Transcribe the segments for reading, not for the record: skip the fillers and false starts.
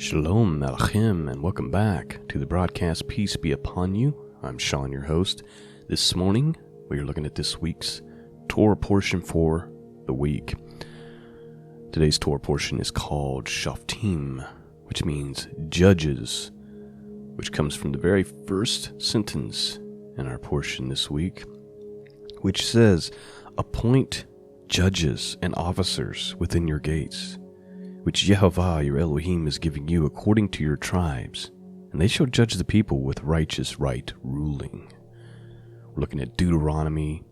Shalom Aleichem, and welcome back to the broadcast Peace Be Upon You. I'm Sean, your host. This morning, we are looking at this week's Torah portion for the week. Today's Torah portion is called Shoftim, which means judges, which comes from the very first sentence in our portion this week, which says, "Appoint judges and officers within your gates, which Yehovah your Elohim is giving you according to your tribes, and they shall judge the people with righteous right ruling." We're looking at Deuteronomy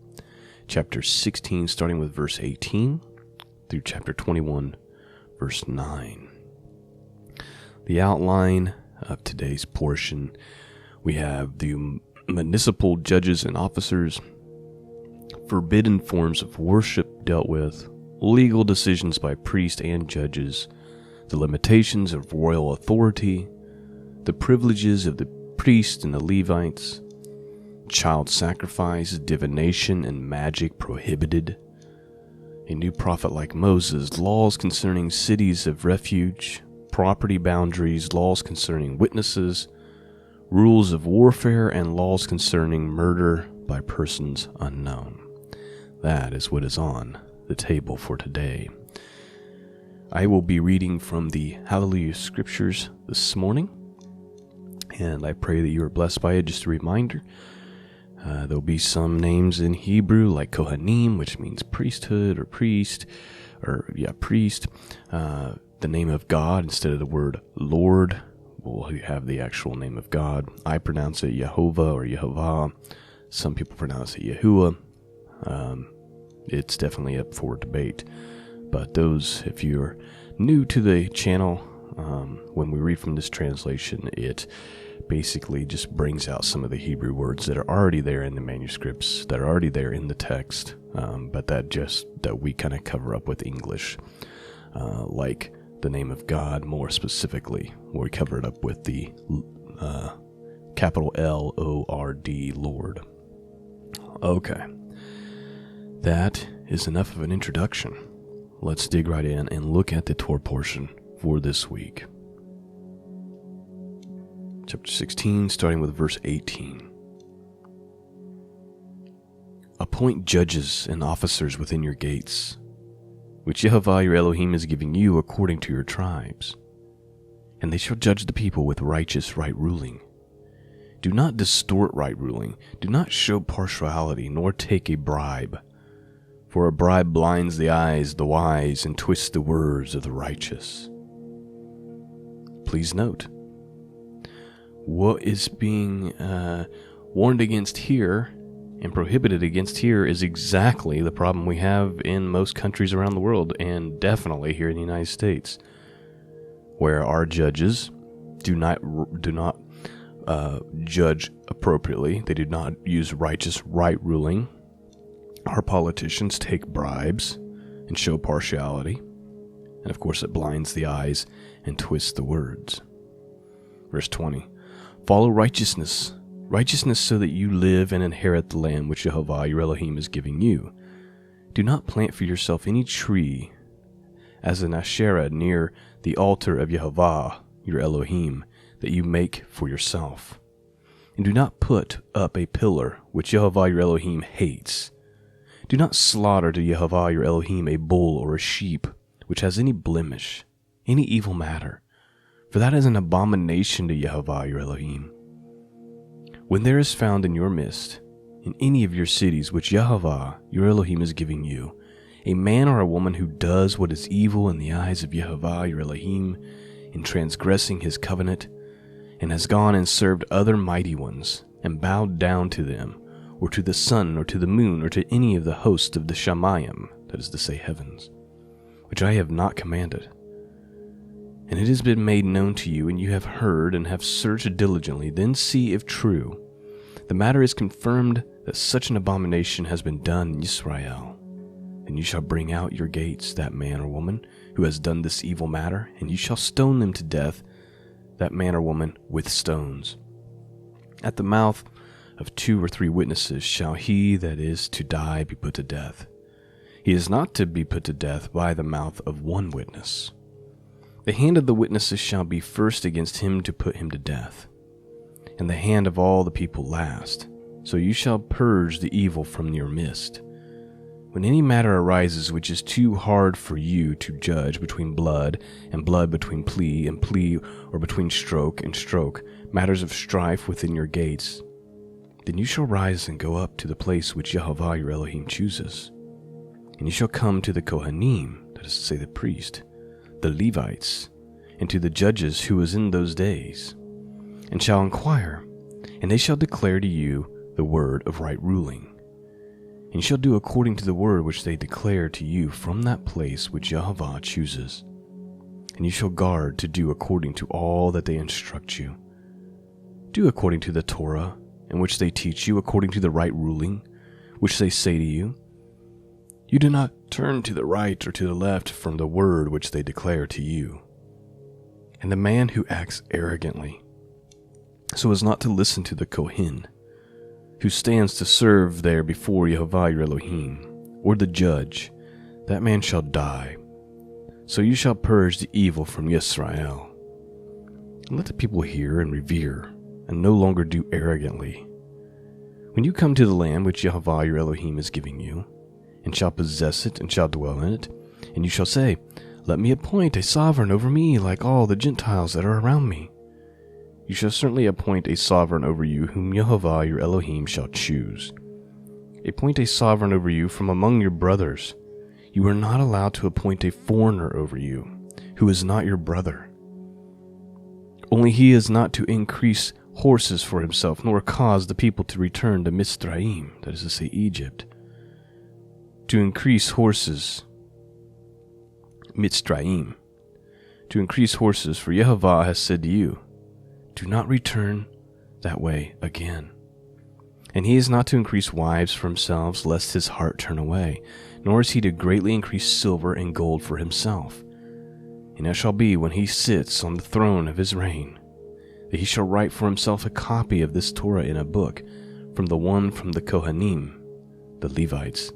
chapter 16, starting with verse 18, through chapter 21, verse 9. The outline of today's portion, we have the municipal judges and officers, forbidden forms of worship dealt with, legal decisions by priests and judges, the limitations of royal authority, the privileges of the priests and the Levites, child sacrifice, divination, and magic prohibited, a new prophet like Moses, laws concerning cities of refuge, property boundaries, laws concerning witnesses, rules of warfare, and laws concerning murder by persons unknown. That is what is on the table for today. I will be reading from the Hallelujah Scriptures this morning, and I pray that you are blessed by it. Just a reminder, there'll be some names in Hebrew like Kohanim, which means priesthood or priest, priest. The name of God instead of the word Lord, we'll have the actual name of God. I pronounce it Yehovah or Yehovah. Some people pronounce it Yahuwah. It's definitely up for debate. But those, if you're new to the channel, when we read from this translation, it basically just brings out some of the Hebrew words that are already there in the manuscripts, that are already there in the text, but that we kind of cover up with English, like the name of God more specifically, where we cover it up with the capital L-O-R-D, Lord. Okay. That is enough of an introduction. Let's dig right in and look at the Torah portion for this week. Chapter 16, starting with verse 18. "Appoint judges and officers within your gates, which Yehovah your Elohim is giving you according to your tribes, and they shall judge the people with righteous right ruling. Do not distort right ruling, do not show partiality, nor take a bribe. For a bribe blinds the eyes of the wise and twists the words of the righteous." Please note, what is being warned against here and prohibited against here is exactly the problem we have in most countries around the world, and definitely here in the United States, where our judges do not judge appropriately. They do not use righteous right ruling. Our politicians take bribes and show partiality, and of course it blinds the eyes and twists the words. Verse 20, "Follow righteousness so that you live and inherit the land which Yehovah your Elohim is giving you. Do not plant for yourself any tree as an Asherah near the altar of Yehovah your Elohim that you make for yourself. And do not put up a pillar which Yehovah your Elohim hates. Do not slaughter to Yehovah your Elohim a bull or a sheep which has any blemish, any evil matter, for that is an abomination to Yehovah your Elohim. When there is found in your midst, in any of your cities which Yehovah your Elohim is giving you, a man or a woman who does what is evil in the eyes of Yehovah your Elohim in transgressing his covenant, and has gone and served other mighty ones, and bowed down to them, or to the sun, or to the moon, or to any of the hosts of the Shamayim, that is to say heavens, which I have not commanded. And it has been made known to you, and you have heard, and have searched diligently, then see if true. The matter is confirmed that such an abomination has been done in Israel. And you shall bring out your gates that man or woman who has done this evil matter, and you shall stone them to death, that man or woman, with stones. At the mouth of 2 or 3 witnesses shall he that is to die be put to death. He is not to be put to death by the mouth of one witness. The hand of the witnesses shall be first against him to put him to death, and the hand of all the people last. So you shall purge the evil from your midst. When any matter arises which is too hard for you to judge between blood and blood, between plea and plea, or between stroke and stroke, matters of strife within your gates, then you shall rise and go up to the place which Yehovah your Elohim chooses. And you shall come to the Kohanim, that is to say the priest, the Levites, and to the judges who was in those days, and shall inquire, and they shall declare to you the word of right ruling. And you shall do according to the word which they declare to you from that place which Yehovah chooses. And you shall guard to do according to all that they instruct you. Do according to the Torah, in which they teach you, according to the right ruling, which they say to you. You do not turn to the right or to the left from the word which they declare to you. And the man who acts arrogantly, so as not to listen to the Kohen, who stands to serve there before Yehovah your Elohim, or the judge, that man shall die. So you shall purge the evil from Yisrael. And let the people hear and revere, and no longer do arrogantly. When you come to the land which Yehovah your Elohim is giving you, and shall possess it, and shall dwell in it, and you shall say, Let me appoint a sovereign over me like all the Gentiles that are around me. You shall certainly appoint a sovereign over you whom Yehovah your Elohim shall choose. Appoint a sovereign over you from among your brothers. You are not allowed to appoint a foreigner over you, who is not your brother. Only he is not to increase horses for himself, nor cause the people to return to Mitzrayim, that is to say Egypt. To increase horses, Mitzrayim. To increase horses, for Yehovah has said to you, Do not return that way again. And he is not to increase wives for himself, lest his heart turn away, nor is he to greatly increase silver and gold for himself. And it shall be, when he sits on the throne of his reign, that he shall write for himself a copy of this Torah in a book, from the Kohanim, the Levites.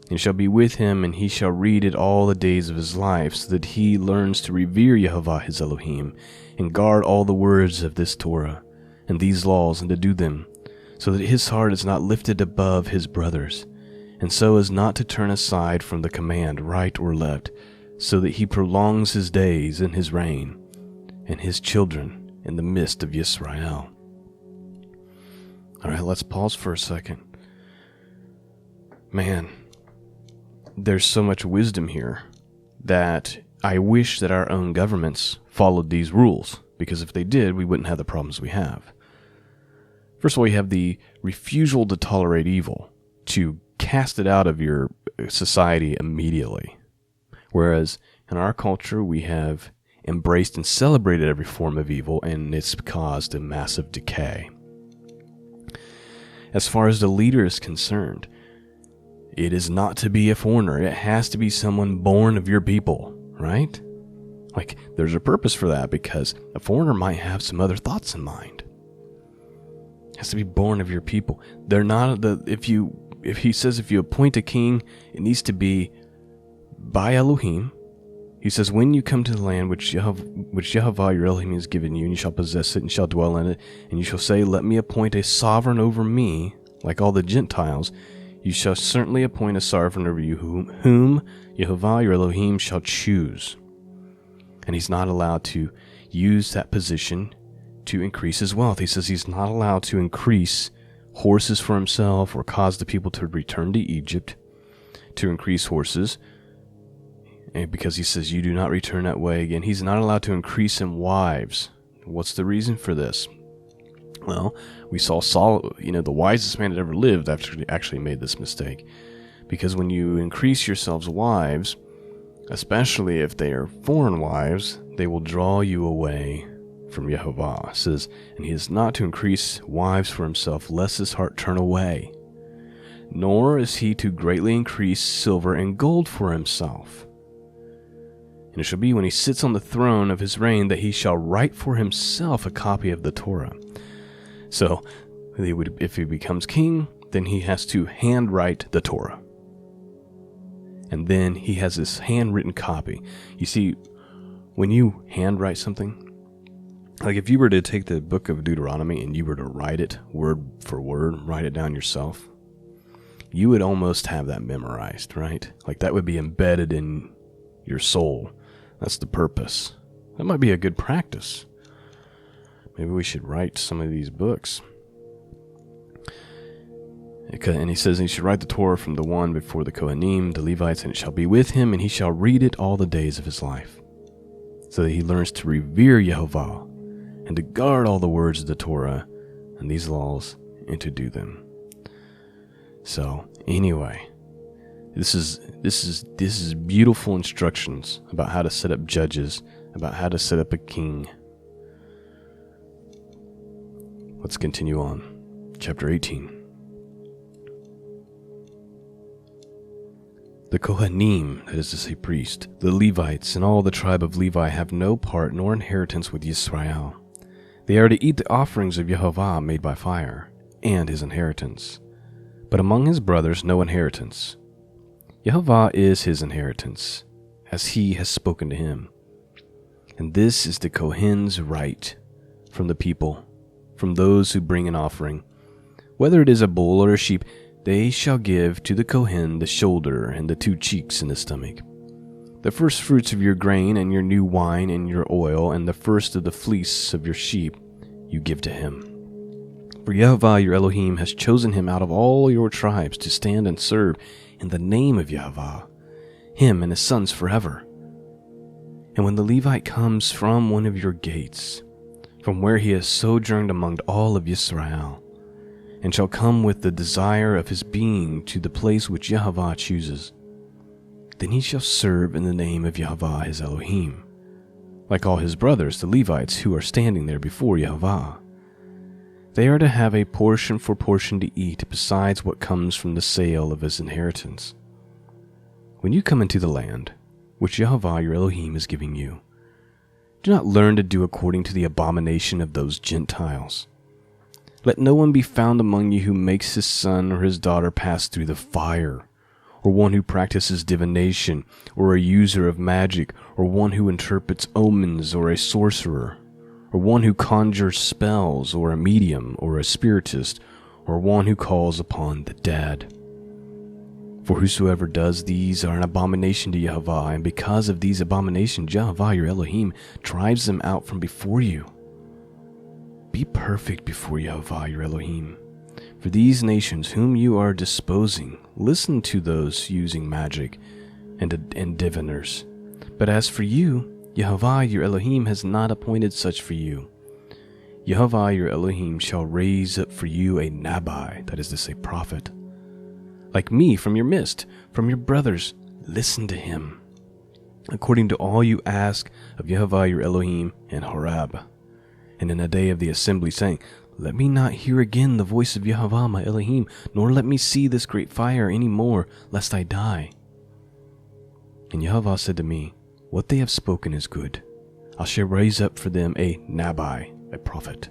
And it shall be with him, and he shall read it all the days of his life, so that he learns to revere Yehovah his Elohim, and guard all the words of this Torah, and these laws, and to do them, so that his heart is not lifted above his brothers, and so as not to turn aside from the command right or left, so that he prolongs his days in his reign, and his children in the midst of Yisrael. All right, let's pause for a second. Man, there's so much wisdom here that I wish that our own governments followed these rules, because if they did, we wouldn't have the problems we have. First of all, you have the refusal to tolerate evil, to cast it out of your society immediately. Whereas in our culture, we have embraced and celebrated every form of evil, and it's caused a massive decay. As far as the leader is concerned, it is not to be a foreigner. It has to be someone born of your people, right? Like, there's a purpose for that, because a foreigner might have some other thoughts in mind. It has to be born of your people. They're not if he says if you appoint a king, it needs to be by Elohim. He says, when you come to the land which Yehovah your Elohim has given you, and you shall possess it, and shall dwell in it, and you shall say, Let me appoint a sovereign over me, like all the Gentiles, you shall certainly appoint a sovereign over you, whom Yehovah your Elohim shall choose. And he's not allowed to use that position to increase his wealth. He says he's not allowed to increase horses for himself, or cause the people to return to Egypt to increase horses, because he says you do not return that way again. He's not allowed to increase in wives. What's the reason for this? Well, we saw Saul, the wisest man that ever lived, actually made this mistake. Because when you increase yourselves wives, especially if they are foreign wives, they will draw you away from Yehovah. It says, and he is not to increase wives for himself, lest his heart turn away. Nor is he to greatly increase silver and gold for himself. And it shall be, when he sits on the throne of his reign, that he shall write for himself a copy of the Torah. So, if he becomes king, then he has to handwrite the Torah. And then he has this handwritten copy. You see, when you handwrite something, like if you were to take the book of Deuteronomy and you were to write it word for word, write it down yourself, you would almost have that memorized, right? Like that would be embedded in your soul. That's the purpose. That might be a good practice. Maybe we should write some of these books. And he says he should write the Torah from the one before the Kohanim, the Levites, and it shall be with him, and he shall read it all the days of his life, so that he learns to revere Yehovah, and to guard all the words of the Torah and these laws, and to do them. So, anyway, this is beautiful instructions about how to set up judges, about how to set up a king. Let's continue on. Chapter 18. The Kohanim, that is to say priest, the Levites, and all the tribe of Levi have no part nor inheritance with Yisrael. They are to eat the offerings of Yehovah made by fire, and his inheritance. But among his brothers no inheritance. Yehovah is his inheritance, as he has spoken to him. And this is the Kohen's right from the people, from those who bring an offering. Whether it is a bull or a sheep, they shall give to the Kohen the shoulder and the 2 cheeks and the stomach. The first fruits of your grain and your new wine and your oil and the first of the fleece of your sheep you give to him. For Yehovah your Elohim has chosen him out of all your tribes to stand and serve in the name of Yehovah, him and his sons forever. And when the Levite comes from one of your gates, from where he has sojourned among all of Yisrael, and shall come with the desire of his being to the place which Yehovah chooses, then he shall serve in the name of Yehovah his Elohim, like all his brothers, the Levites, who are standing there before Yehovah. They are to have a portion for portion to eat, besides what comes from the sale of his inheritance. When you come into the land, which Yehovah your Elohim is giving you, do not learn to do according to the abomination of those Gentiles. Let no one be found among you who makes his son or his daughter pass through the fire, or one who practices divination, or a user of magic, or one who interprets omens, or a sorcerer, or one who conjures spells, or a medium, or a spiritist, or one who calls upon the dead. For whosoever does these are an abomination to Yehovah, and because of these abominations Yehovah your Elohim drives them out from before you. Be perfect before Yehovah your Elohim. For these nations whom you are disposing, listen to those using magic and diviners. But as for you, Yehovah your Elohim has not appointed such for you. Yehovah your Elohim shall raise up for you a Nabai, that is to say prophet, like me from your midst, from your brothers. Listen to him, according to all you ask of Yehovah your Elohim in Horeb, and in the day of the assembly, saying, Let me not hear again the voice of Yehovah my Elohim, nor let me see this great fire any more, lest I die. And Yehovah said to me, What they have spoken is good. I shall raise up for them a Nabai, a prophet,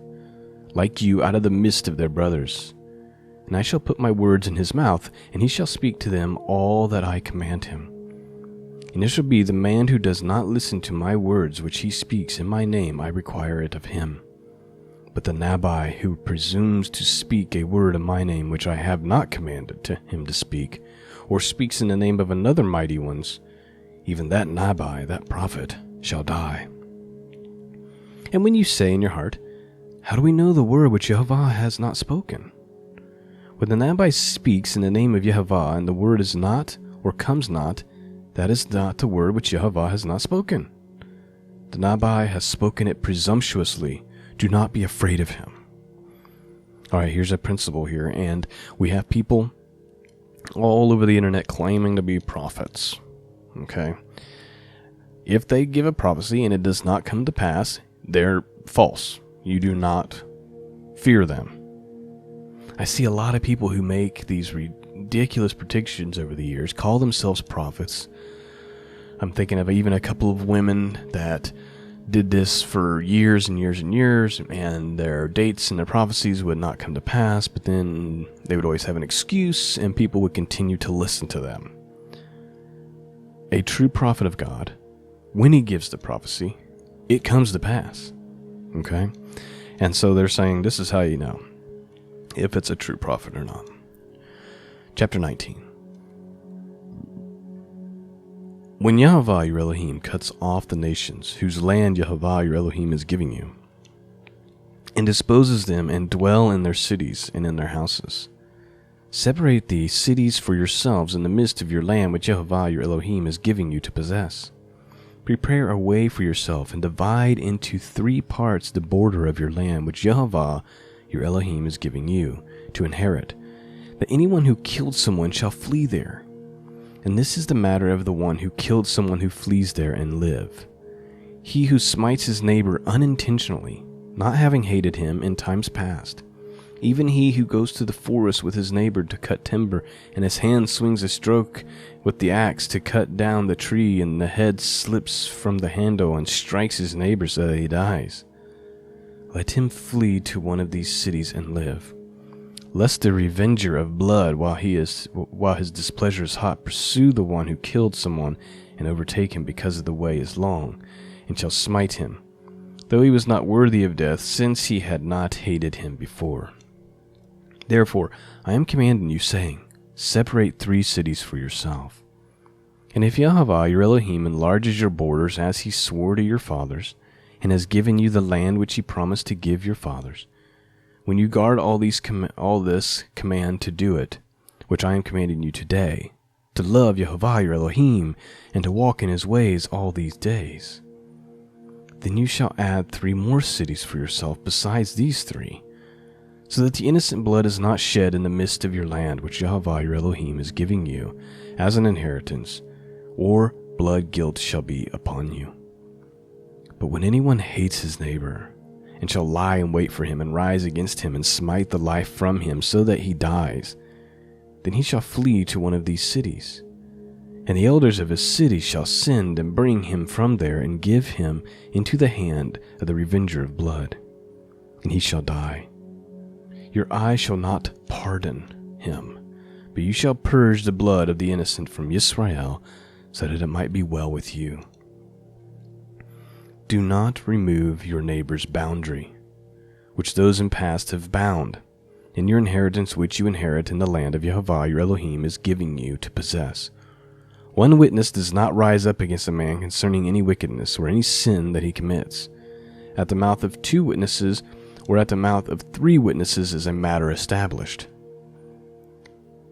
like you out of the midst of their brothers. And I shall put my words in his mouth, and he shall speak to them all that I command him. And it shall be the man who does not listen to my words which he speaks in my name, I require it of him. But the Nabai who presumes to speak a word in my name which I have not commanded to him to speak, or speaks in the name of another mighty one's, even that Nabai, that prophet, shall die. And when you say in your heart, How do we know the word which Yehovah has not spoken? When the Nabai speaks in the name of Yehovah, and the word is not, or comes not, that is not the word which Yehovah has not spoken. The Nabai has spoken it presumptuously. Do not be afraid of him. Alright, here's a principle here, and we have people all over the internet claiming to be prophets. Okay? If they give a prophecy and it does not come to pass, they're false. You do not fear them. I see a lot of people who make these ridiculous predictions over the years, call themselves prophets. I'm thinking of even a couple of women that did this for years and years and years, and their dates and their prophecies would not come to pass, but then they would always have an excuse, and people would continue to listen to them. A true prophet of God when he gives the prophecy, it comes to pass. Okay? And so they're saying this is how you know if it's a true prophet or not. Chapter 19. When Yehovah your Elohim cuts off the nations whose land Yehovah your Elohim is giving you, and disposes them and dwell in their cities and in their houses, separate the cities for yourselves in the midst of your land which Yehovah your Elohim is giving you to possess. Prepare a way for yourself and divide into 3 parts the border of your land which Yehovah your Elohim is giving you to inherit, that anyone who killed someone shall flee there. And this is the matter of the one who killed someone who flees there and live. He who smites his neighbor unintentionally, not having hated him in times past. Even he who goes to the forest with his neighbor to cut timber, and his hand swings a stroke with the axe to cut down the tree, and the head slips from the handle and strikes his neighbor so that he dies. Let him flee to one of these cities and live, lest the revenger of blood, while his displeasure is hot, pursue the one who killed someone and overtake him, because the way is long, and shall smite him, though he was not worthy of death, since he had not hated him before. Therefore I am commanding you, saying, separate 3 cities for yourself. And if Yehovah your Elohim enlarges your borders as he swore to your fathers, and has given you the land which he promised to give your fathers, when you guard all this command to do it, which I am commanding you today, to love Yehovah your Elohim, and to walk in his ways all these days, then you shall add 3 more cities for yourself besides these 3, so that the innocent blood is not shed in the midst of your land which Yehovah your Elohim is giving you as an inheritance, or blood guilt shall be upon you. But when anyone hates his neighbor, and shall lie in wait for him, and rise against him, and smite the life from him, so that he dies, then he shall flee to one of these cities. And the elders of his city shall send and bring him from there, and give him into the hand of the revenger of blood, and he shall die. Your eye shall not pardon him, but you shall purge the blood of the innocent from Yisrael, so that it might be well with you. Do not remove your neighbor's boundary, which those in past have bound, in your inheritance which you inherit in the land of Yehovah your Elohim is giving you to possess. One witness does not rise up against a man concerning any wickedness or any sin that he commits. At the mouth of 2 witnesses, or at the mouth of 3 witnesses, is a matter established.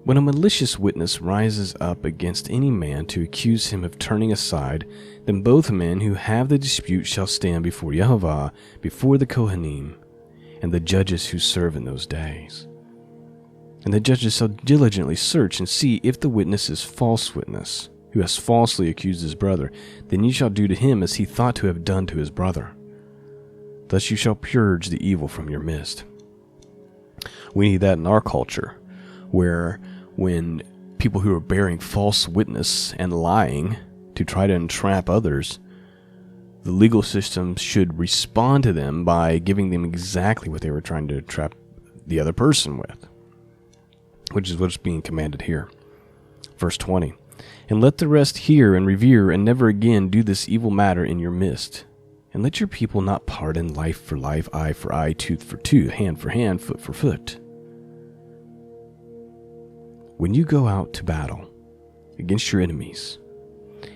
When a malicious witness rises up against any man to accuse him of turning aside, then both men who have the dispute shall stand before Yehovah, before the Kohanim, and the judges who serve in those days. And the judges shall diligently search and see if the witness is false witness, who has falsely accused his brother. Then ye shall do to him as he thought to have done to his brother. Thus you shall purge the evil from your midst. We need that in our culture, where when people who are bearing false witness and lying to try to entrap others, the legal system should respond to them by giving them exactly what they were trying to trap the other person with, which is what's being commanded here. Verse 20, and let the rest hear and revere, and never again do this evil matter in your midst. And let your people not pardon life for life, eye for eye, tooth for tooth, hand for hand, foot for foot. When you go out to battle against your enemies,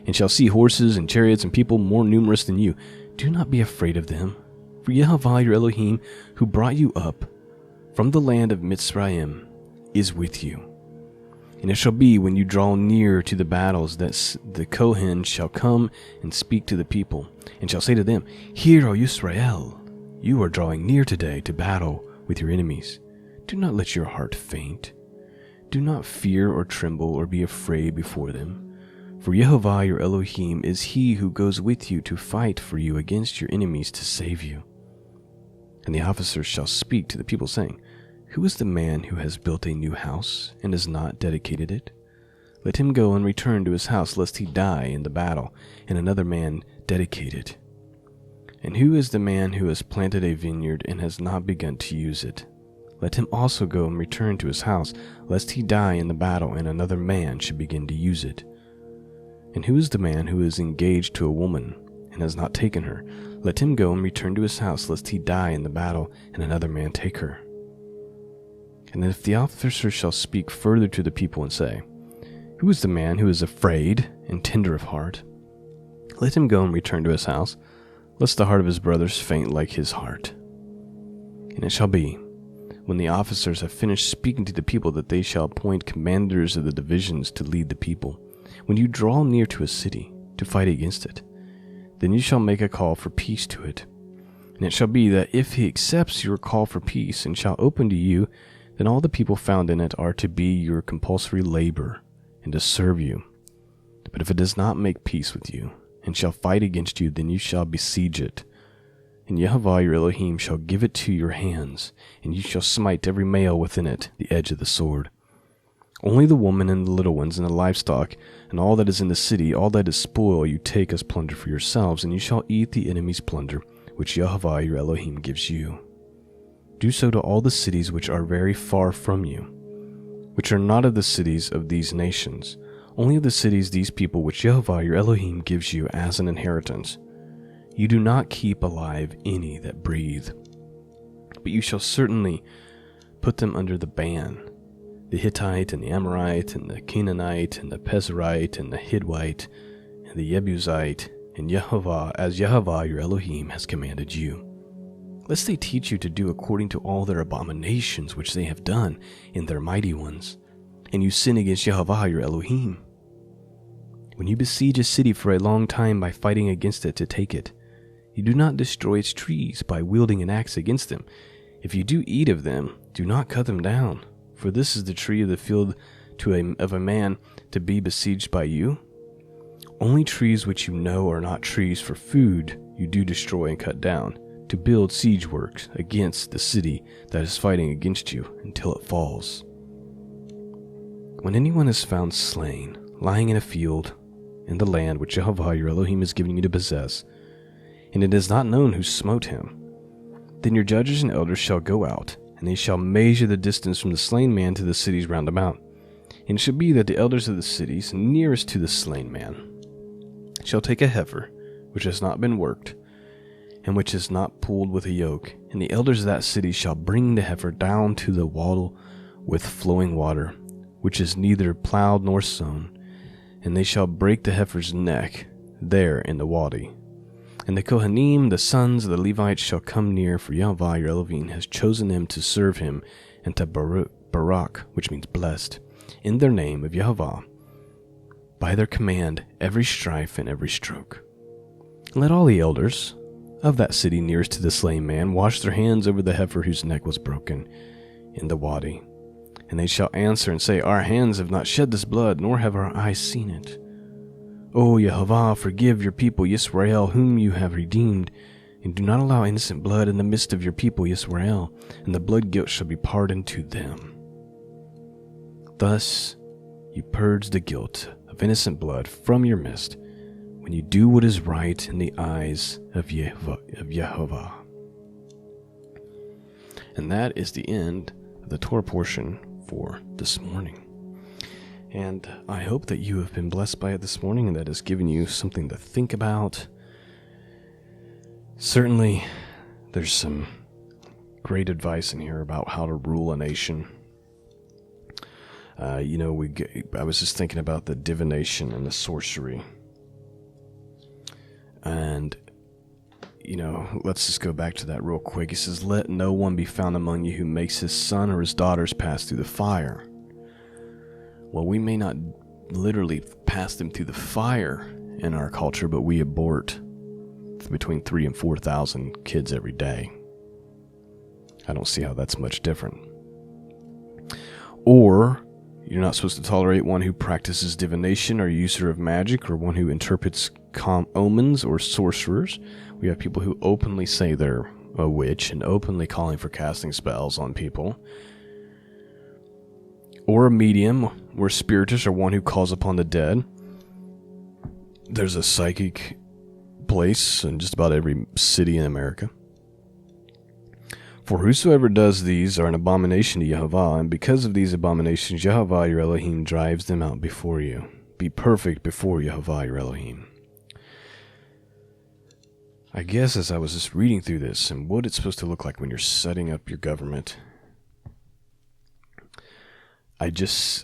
and shall see horses and chariots and people more numerous than you, do not be afraid of them. For Yehovah your Elohim, who brought you up from the land of Mitzrayim, is with you. And it shall be, when you draw near to the battles, that the Kohen shall come and speak to the people, and shall say to them, Hear, O Yisrael, you are drawing near today to battle with your enemies. Do not let your heart faint. Do not fear or tremble or be afraid before them. For Yehovah your Elohim is he who goes with you to fight for you against your enemies to save you. And the officers shall speak to the people, saying, Who is the man who has built a new house and has not dedicated it? Let him go and return to his house, lest he die in the battle, and another man dedicate it. And who is the man who has planted a vineyard and has not begun to use it? Let him also go and return to his house, lest he die in the battle, and another man should begin to use it. And who is the man who is engaged to a woman, and has not taken her? Let him go and return to his house, lest he die in the battle, and another man take her. And if the officer shall speak further to the people and say, Who is the man who is afraid and tender of heart? Let him go and return to his house, lest the heart of his brothers faint like his heart. And it shall be, when the officers have finished speaking to the people, that they shall appoint commanders of the divisions to lead the people. When you draw near to a city to fight against it, then you shall make a call for peace to it. And it shall be that if he accepts your call for peace and shall open to you, then all the people found in it are to be your compulsory labor and to serve you. But if it does not make peace with you, and shall fight against you, then you shall besiege it. And Yehovah your Elohim shall give it to your hands, and you shall smite every male within it, the edge of the sword. Only the woman and the little ones and the livestock, and all that is in the city, all that is spoil, you take as plunder for yourselves, and you shall eat the enemy's plunder, which Yehovah your Elohim gives you. Do so to all the cities which are very far from you, which are not of the cities of these nations, only of the cities these people which Yehovah your Elohim gives you as an inheritance. You do not keep alive any that breathe, but you shall certainly put them under the ban, the Hittite and the Amorite and the Canaanite and the Pezerite and the Hivite and the Jebusite, and Yehovah, as Yehovah your Elohim has commanded you. Lest they teach you to do according to all their abominations which they have done in their mighty ones, and you sin against Yehovah your Elohim. When you besiege a city for a long time by fighting against it to take it, you do not destroy its trees by wielding an axe against them. If you do eat of them, do not cut them down, for this is the tree of the field of a man to be besieged by you. Only trees which you know are not trees for food you do destroy and cut down, to build siege works against the city that is fighting against you until it falls. When anyone is found slain, lying in a field in the land which Yehovah your Elohim is giving you to possess, and it is not known who smote him, then your judges and elders shall go out, and they shall measure the distance from the slain man to the cities round about. And it shall be that the elders of the cities nearest to the slain man shall take a heifer which has not been worked, and which is not pulled with a yoke, and the elders of that city shall bring the heifer down to the wall with flowing water, which is neither plowed nor sown, and they shall break the heifer's neck there in the wadi. And the Kohanim, the sons of the Levites, shall come near, for Yehovah your Elohim has chosen them to serve him, and to Barak, which means blessed, in their name of Yehovah, by their command, every strife and every stroke. And let all the elders of that city nearest to the slain man wash their hands over the heifer whose neck was broken in the wadi. And they shall answer and say, Our hands have not shed this blood, nor have our eyes seen it. O Yehovah, forgive your people Yisrael, whom you have redeemed, and do not allow innocent blood in the midst of your people Yisrael, and the blood guilt shall be pardoned to them. Thus you purge the guilt of innocent blood from your midst, when you do what is right in the eyes of Yehovah. And that is the end of the Torah portion for this morning. And I hope that you have been blessed by it this morning, and that has given you something to think about. Certainly, there's some great advice in here about how to rule a nation. I was just thinking about the divination and the sorcery. And, let's just go back to that real quick. He says, Let no one be found among you who makes his son or his daughters pass through the fire. Well, we may not literally pass them through the fire in our culture, but we abort between 3,000 and 4,000 kids every day. I don't see how that's much different. Or, you're not supposed to tolerate one who practices divination or user of magic, or one who interprets omens or sorcerers. We have people who openly say they're a witch and openly calling for casting spells on people. Or a medium, or spiritist, or one who calls upon the dead. There's a psychic place in just about every city in America. For whosoever does these are an abomination to Yehovah, and because of these abominations Yehovah your Elohim drives them out before you. Be perfect before Yehovah your Elohim. I guess as I was just reading through this and what it's supposed to look like when you're setting up your government,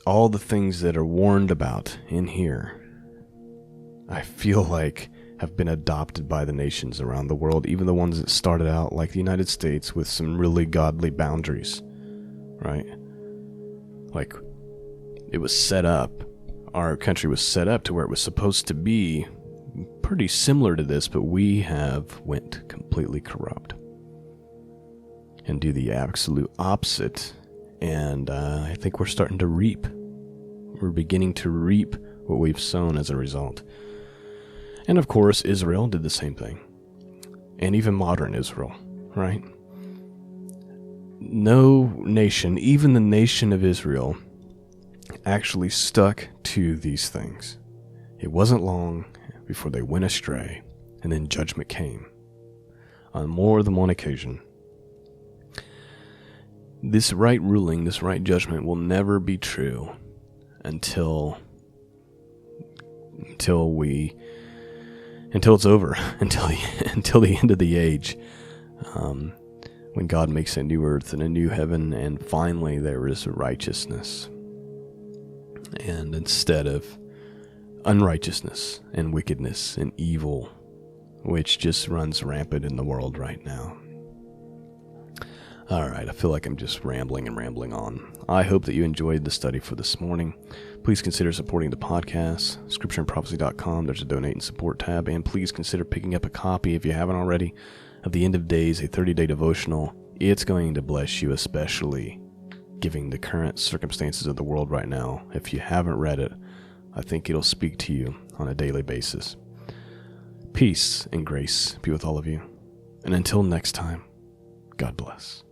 all the things that are warned about in here, I feel like have been adopted by the nations around the world, even the ones that started out like the United States with some really godly boundaries, right? Like, it was set up, our country was set up to where it was supposed to be pretty similar to this, but we have went completely corrupt and do the absolute opposite. And I think we're starting to reap. We're beginning to reap what we've sown as a result. And of course, Israel did the same thing. And even modern Israel, right? No nation, even the nation of Israel, actually stuck to these things. It wasn't long before they went astray, and then judgment came on more than one occasion. This right ruling, this right judgment will never be true until it's over, until the end of the age, when God makes a new earth and a new heaven, and finally there is righteousness, and instead of unrighteousness and wickedness and evil, which just runs rampant in the world right now. Alright, I feel like I'm just rambling on. I hope that you enjoyed the study for this morning. Please consider supporting the podcast, scriptureandprophecy.com. There's a donate and support tab, and please consider picking up a copy, if you haven't already, of The End of Days, a 30-day devotional. It's going to bless you, especially given the current circumstances of the world right now. If you haven't read it, I think it'll speak to you on a daily basis. Peace and grace be with all of you. And until next time, God bless.